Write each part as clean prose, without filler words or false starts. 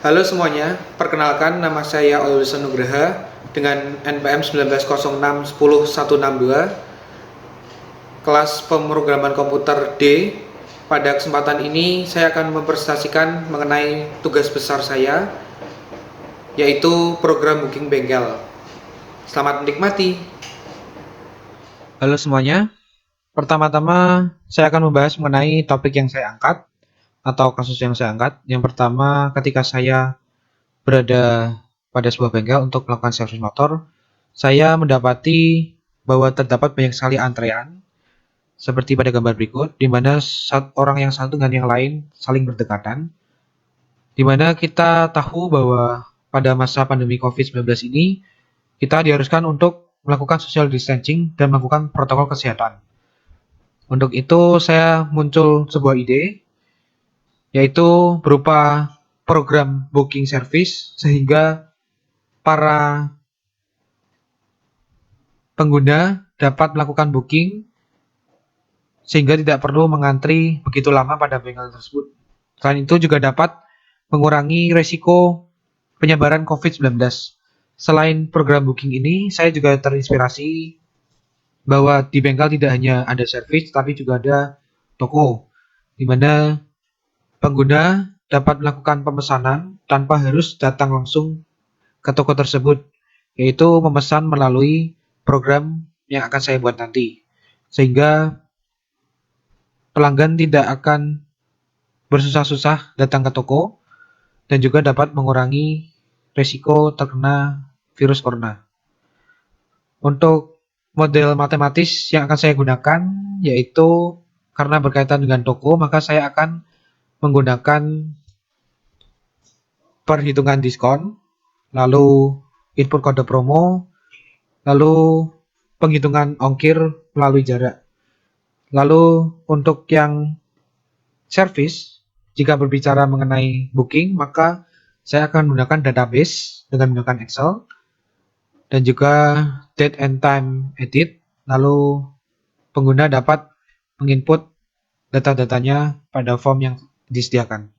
Halo semuanya, perkenalkan nama saya Olus Nugraha dengan NPM 1906 10162, kelas pemrograman komputer D. Pada kesempatan ini saya akan mempresentasikan mengenai tugas besar saya, yaitu program booking bengkel. Selamat menikmati. Halo semuanya, pertama-tama saya akan membahas mengenai topik yang saya angkat atau kasus yang saya angkat. Yang pertama, ketika saya berada pada sebuah bengkel untuk melakukan servis motor, saya mendapati bahwa terdapat banyak sekali antrean seperti pada gambar berikut, di mana orang yang satu dengan yang lain saling berdekatan, di mana kita tahu bahwa pada masa pandemi COVID-19 ini, kita diharuskan untuk melakukan social distancing dan melakukan protokol kesehatan. Untuk itu, saya muncul sebuah ide, yaitu berupa program booking service, sehingga para pengguna dapat melakukan booking sehingga tidak perlu mengantri begitu lama pada bengkel tersebut. Selain itu juga dapat mengurangi resiko penyebaran COVID-19. Selain program booking ini, saya juga terinspirasi bahwa di bengkel tidak hanya ada servis, tapi juga ada toko, di mana pengguna dapat melakukan pemesanan tanpa harus datang langsung ke toko tersebut, yaitu memesan melalui program yang akan saya buat nanti. Sehingga pelanggan tidak akan bersusah-susah datang ke toko dan juga dapat mengurangi risiko terkena virus corona. Untuk model matematis yang akan saya gunakan yaitu karena berkaitan dengan toko, maka saya akan menggunakan perhitungan diskon, lalu input kode promo, lalu penghitungan ongkir melalui jarak. Lalu untuk yang service, jika berbicara mengenai booking, maka saya akan menggunakan database dengan menggunakan Excel dan juga date and time edit. Lalu pengguna dapat menginput data-datanya pada form yang disediakan.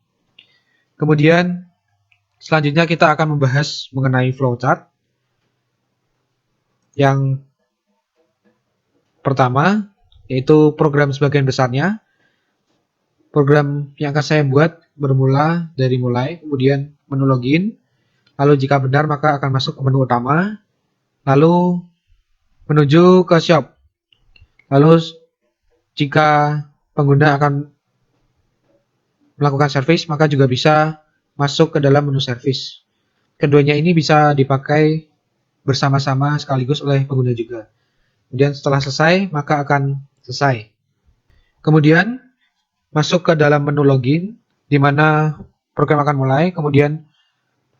Kemudian selanjutnya kita akan membahas mengenai flowchart. Yang pertama yaitu program sebagian besarnya. Program yang akan saya buat bermula dari mulai, kemudian menu login, lalu jika benar maka akan masuk ke menu utama, lalu menuju ke shop. Lalu jika pengguna akan melakukan servis, maka juga bisa masuk ke dalam menu servis. Keduanya ini bisa dipakai bersama-sama sekaligus oleh pengguna juga. Kemudian setelah selesai, maka akan selesai. Kemudian masuk ke dalam menu login, di mana program akan mulai. Kemudian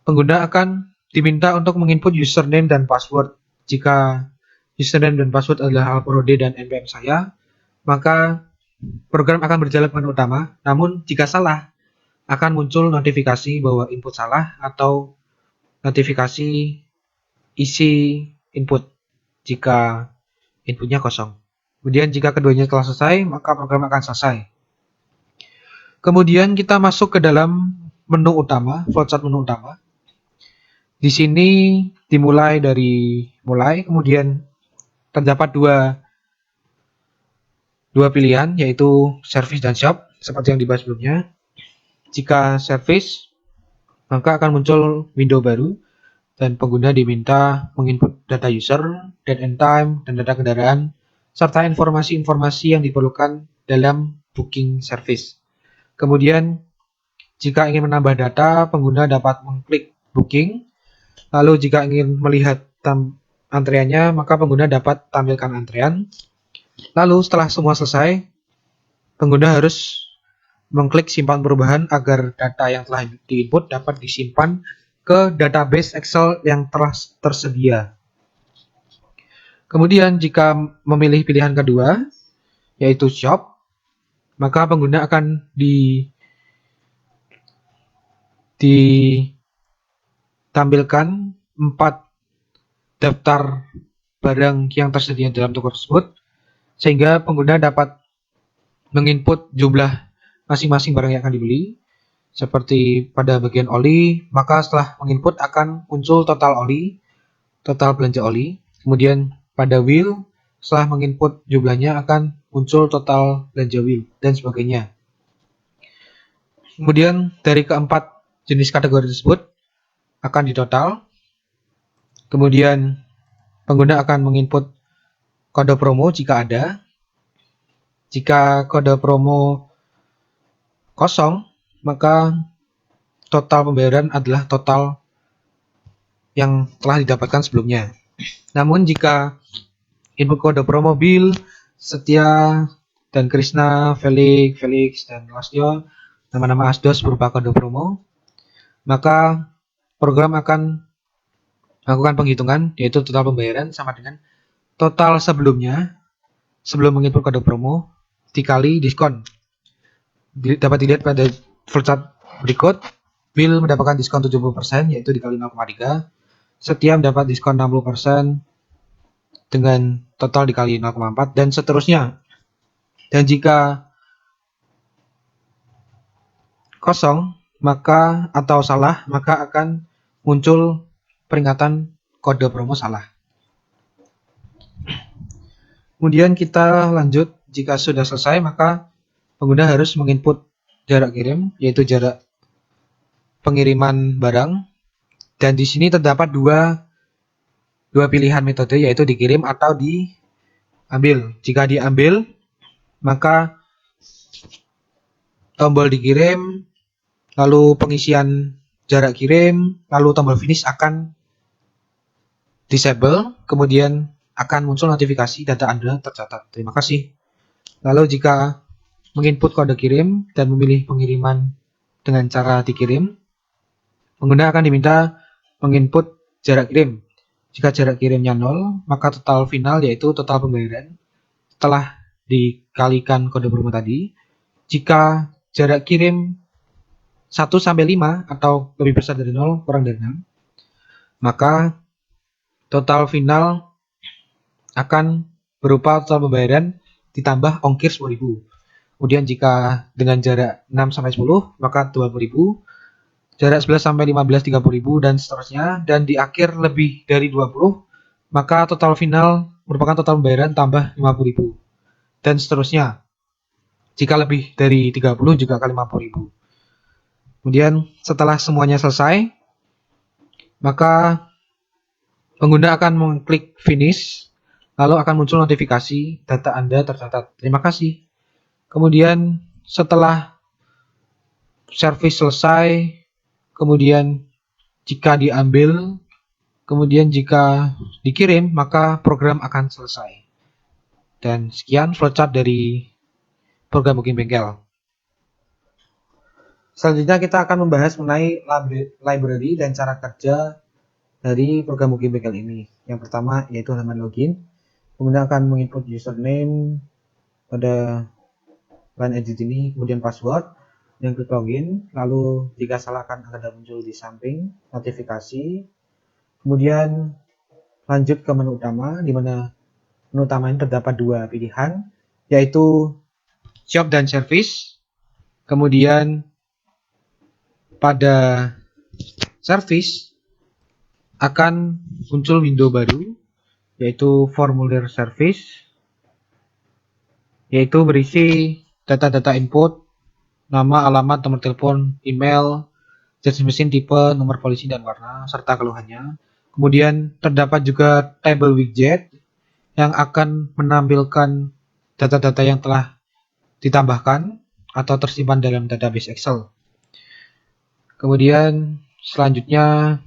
pengguna akan diminta untuk menginput username dan password. Jika username dan password adalah Alprode dan NPM saya, maka program akan berjalan ke menu utama. Namun jika salah, akan muncul notifikasi bahwa input salah atau notifikasi isi input jika inputnya kosong. Kemudian jika keduanya telah selesai, maka program akan selesai. Kemudian kita masuk ke dalam menu utama, flowchart menu utama. Di sini dimulai dari mulai, kemudian terdapat dua pilihan, yaitu service dan shop, seperti yang dibahas sebelumnya. Jika service, maka akan muncul window baru, dan pengguna diminta menginput data user, date and time, dan data kendaraan, serta informasi-informasi yang diperlukan dalam booking service. Kemudian, jika ingin menambah data, pengguna dapat mengklik booking. Lalu jika ingin melihat antreannya, maka pengguna dapat tampilkan antrean. Lalu setelah semua selesai, pengguna harus mengklik simpan perubahan agar data yang telah diinput dapat disimpan ke database Excel yang telah tersedia. Kemudian jika memilih pilihan kedua, yaitu shop, maka pengguna akan ditampilkan 4 daftar barang yang tersedia dalam toko tersebut, sehingga pengguna dapat menginput jumlah masing-masing barang yang akan dibeli. Seperti pada bagian oli, maka setelah menginput akan muncul total oli, total belanja oli. Kemudian pada wheel, setelah menginput jumlahnya akan muncul total belanja wheel, dan sebagainya. Kemudian dari keempat jenis kategori tersebut akan ditotal. Kemudian pengguna akan menginput kode promo jika ada. Jika kode promo kosong, maka total pembayaran adalah total yang telah didapatkan sebelumnya. Namun jika input kode promo Bill, Setia, dan Krishna, Felix, dan Lasio, nama-nama asdos berupa kode promo, maka program akan melakukan penghitungan, yaitu total pembayaran sama dengan total sebelumnya, sebelum menginput kode promo, dikali diskon. Dapat dilihat pada flowchart berikut. Bill mendapatkan diskon 70%, yaitu dikali 0,3. Setia mendapat diskon 60% dengan total dikali 0,4, dan seterusnya. Dan jika kosong atau salah, maka akan muncul peringatan kode promo salah. Kemudian kita lanjut. Jika sudah selesai, maka pengguna harus menginput jarak kirim, yaitu jarak pengiriman barang. Dan di sini terdapat dua pilihan metode, yaitu dikirim atau diambil. Jika diambil, maka tombol dikirim, lalu pengisian jarak kirim, lalu tombol finish akan disable, kemudian akan muncul notifikasi data Anda tercatat. Terima kasih. Lalu jika menginput kode kirim dan memilih pengiriman dengan cara dikirim, pengguna akan diminta menginput jarak kirim. Jika jarak kirimnya 0, maka total final yaitu total pembayaran telah dikalikan kode promo tadi. Jika jarak kirim 1-5 atau lebih besar dari 0 kurang dari 6, maka total final akan berupa total pembayaran ditambah ongkir 10.000. Kemudian jika dengan jarak 6-10 maka 20.000, jarak 11-15 30.000, dan seterusnya. Dan di akhir lebih dari 20, maka total final merupakan total pembayaran tambah 50.000, dan seterusnya. Jika lebih dari 30 juga kali 50.000. Kemudian setelah semuanya selesai, maka pengguna akan mengklik finish, lalu akan muncul notifikasi data Anda tercatat. Terima kasih. Kemudian setelah servis selesai, kemudian jika diambil, kemudian jika dikirim, maka program akan selesai. Dan sekian flowchart dari program booking bengkel. Selanjutnya kita akan membahas mengenai library dan cara kerja dari program booking bengkel ini. Yang pertama yaitu halaman login. Kemudian akan menginput username pada line edit ini, kemudian password, dan klik login. Lalu jika salah akan ada muncul di samping notifikasi. Kemudian lanjut ke menu utama, di mana menu utama ini terdapat dua pilihan, yaitu shop dan service. Kemudian pada service akan muncul window baru, yaitu formulir service, yaitu berisi data-data input, nama, alamat, nomor telepon, email, jenis mesin, tipe, nomor polisi, dan warna, serta keluhannya. Kemudian terdapat juga table widget yang akan menampilkan data-data yang telah ditambahkan atau tersimpan dalam database Excel. Kemudian selanjutnya,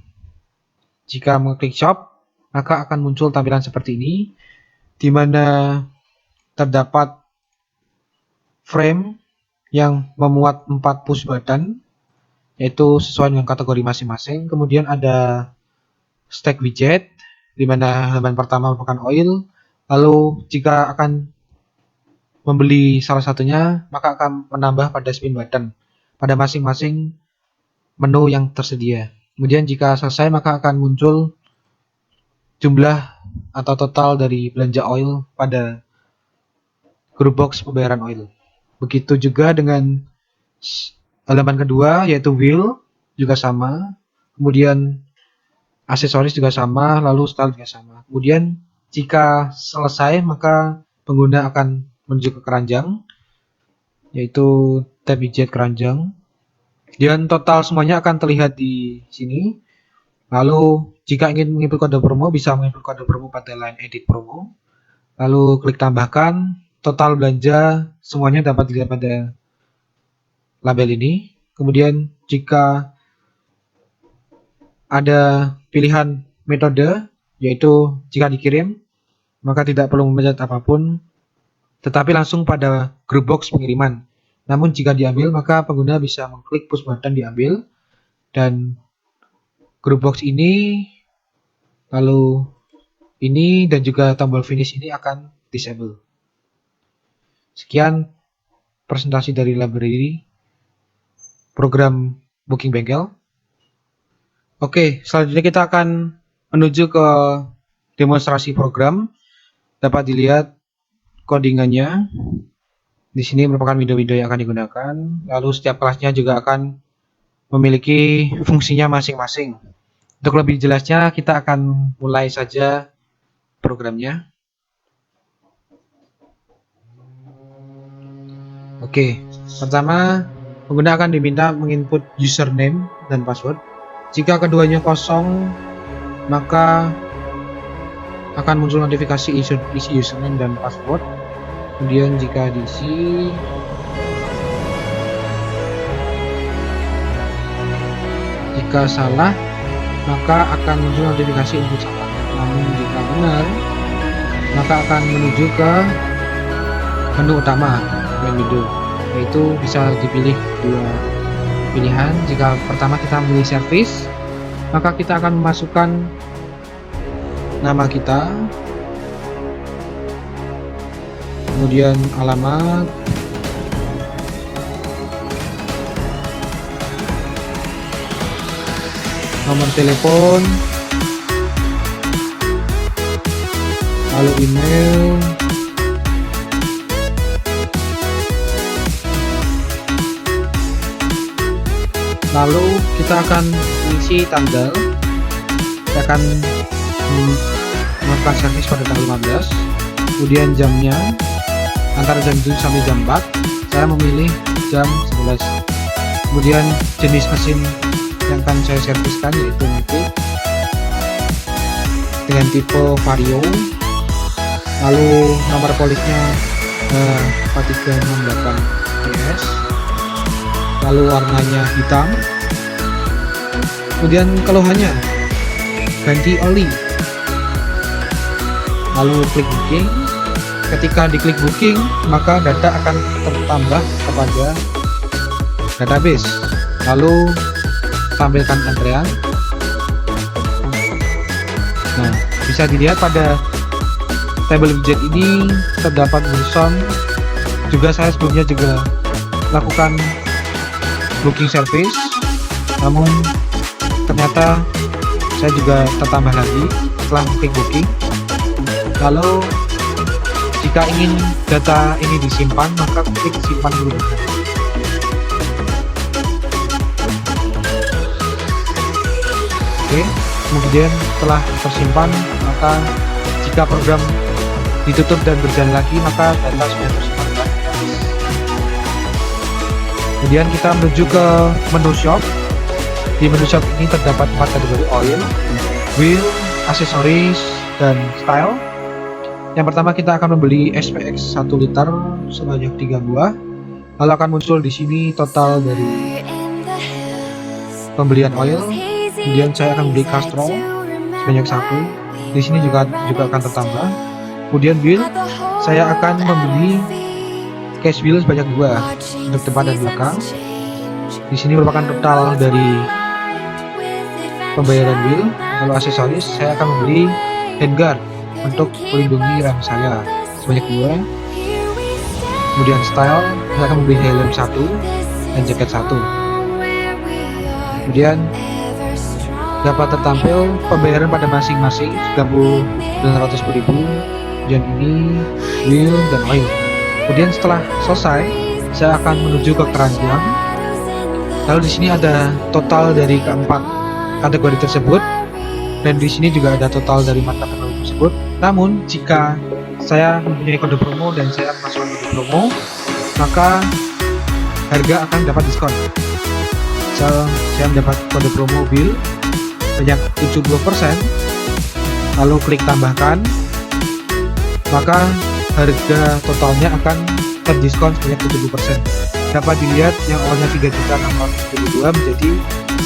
jika mengklik shop, maka akan muncul tampilan seperti ini, di mana terdapat frame yang memuat 4 push button, yaitu sesuai dengan kategori masing-masing. Kemudian ada stack widget, di mana halaman pertama merupakan oil. Lalu jika akan membeli salah satunya, maka akan menambah pada spin button pada masing-masing menu yang tersedia. Kemudian jika selesai, maka akan muncul jumlah atau total dari belanja oil pada grup box pembayaran oil. Begitu juga dengan Elemen kedua yaitu wheel juga sama, kemudian aksesoris juga sama, lalu style juga sama. Kemudian jika selesai maka pengguna akan menuju ke keranjang, yaitu tab widget keranjang. Dan total semuanya akan terlihat di sini. Lalu jika ingin menginput kode promo, bisa menginput kode promo pada line edit promo. Lalu klik tambahkan, total belanja semuanya dapat dilihat pada label ini. Kemudian jika ada pilihan metode, yaitu jika dikirim, maka tidak perlu memencet apapun, tetapi langsung pada grup box pengiriman. Namun jika diambil, maka pengguna bisa mengklik push button diambil, dan grup box ini, lalu ini, dan juga tombol finish ini akan disable. Sekian presentasi dari library program Booking Bengkel. Oke, selanjutnya kita akan menuju ke demonstrasi program. Dapat dilihat codingannya. Di sini merupakan window-window yang akan digunakan. Lalu setiap kelasnya juga akan memiliki fungsinya masing-masing. Untuk lebih jelasnya, kita akan mulai saja programnya. Oke, pertama pengguna akan diminta menginput username dan password. Jika keduanya kosong, maka akan muncul notifikasi isi username dan password. Kemudian jika diisi, jika salah, maka akan muncul notifikasi input salah. Namun jika benar, maka akan menuju ke menu utama main window, yaitu bisa dipilih dua pilihan. Jika pertama kita memilih service, maka kita akan memasukkan nama kita, kemudian alamat, nomor telepon, lalu email, lalu kita akan mengisi tanggal. Kita akan melakukan servis pada tanggal 15, kemudian jamnya antara jam 7 sampai jam 4. Saya memilih jam 11. Kemudian jenis mesin yang akan saya serviskan yaitu Matic dengan tipe Vario. Lalu nomor polisnya 4368 PS. Lalu warnanya hitam. Kemudian keluhannya ganti oli. Lalu klik booking. Ketika diklik booking, maka data akan tertambah kepada database. Lalu tampilkan antrean. Nah, bisa dilihat pada table widget ini terdapat Wilson. Juga saya sebelumnya juga lakukan booking service, namun ternyata saya juga tertambah lagi setelah klik booking. Lalu jika ingin data ini disimpan, maka klik simpan dulu. Oke, kemudian setelah tersimpan, maka jika program ditutup dan berjalan lagi, maka data sudah tersimpan. Kemudian kita menuju ke menu shop. Di menu shop ini terdapat 4 kategori: oil, wheel, aksesoris, dan style. Yang pertama kita akan membeli SPX 1 liter sebanyak 3 buah. Lalu akan muncul di sini total dari pembelian oil. Kemudian saya akan beli Castrol sebanyak 1. Di sini juga akan tertambah. Kemudian wheel, saya akan membeli cash wheel sebanyak 2 untuk depan dan belakang. Di sini merupakan total dari pembayaran wheel. Lalu aksesoris, saya akan membeli handguard untuk melindungi rem saya sebanyak 2. Kemudian style, saya akan membeli helm 1 dan jaket 1. Kemudian dapat tertampil pembayaran pada masing-masing 910.000. Kemudian ini wheel dan oil. Kemudian setelah selesai, saya akan menuju ke keranjang. Lalu di sini ada total dari keempat kategori tersebut, dan di sini juga ada total dari 4 kategori tersebut. Namun jika saya mempunyai kode promo dan saya memasukkan kode promo, maka harga akan dapat diskon. Misal saya mendapat kode promo mobil banyak 70%, lalu klik tambahkan, maka harga totalnya akan terdiskon sebanyak 70%. Dapat dilihat yang awalnya 3.672 menjadi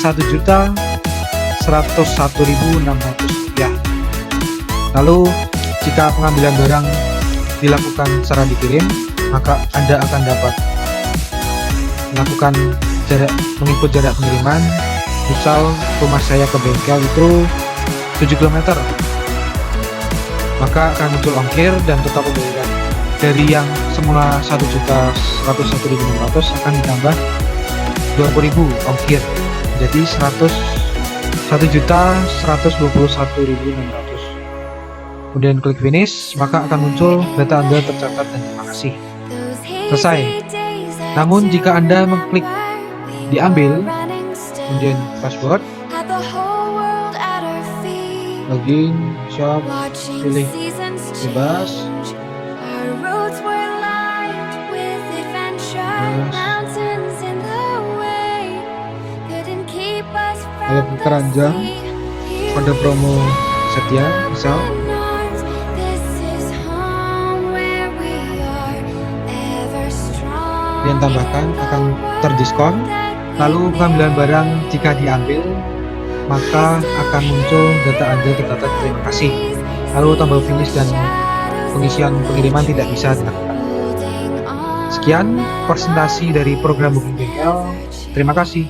1.101.600 rupiah. Lalu jika pengambilan barang dilakukan secara dikirim, maka Anda akan dapat melakukan mengikut jarak pengiriman. Misal rumah saya ke bengkel itu 7 km, maka akan muncul ongkir dan total pembayaran dari yang semula 1.101.600 akan ditambah 20.000 ongkir jadi 1.121.600. Kemudian klik finish, maka akan muncul data Anda tercatat dan terima kasih. Selesai. Namun jika Anda mengklik diambil, kemudian password, login, shop, pilih bebas, lalu keranjang, kode promo setia, misal yang tambahkan akan terdiskon. Lalu pengambilan barang jika diambil, maka akan muncul data Anda tercatat terima kasih. Lalu tombol finish dan pengisian pengiriman tidak bisa dilakukan. Sekian presentasi dari program Booking Bengkel. Terima kasih.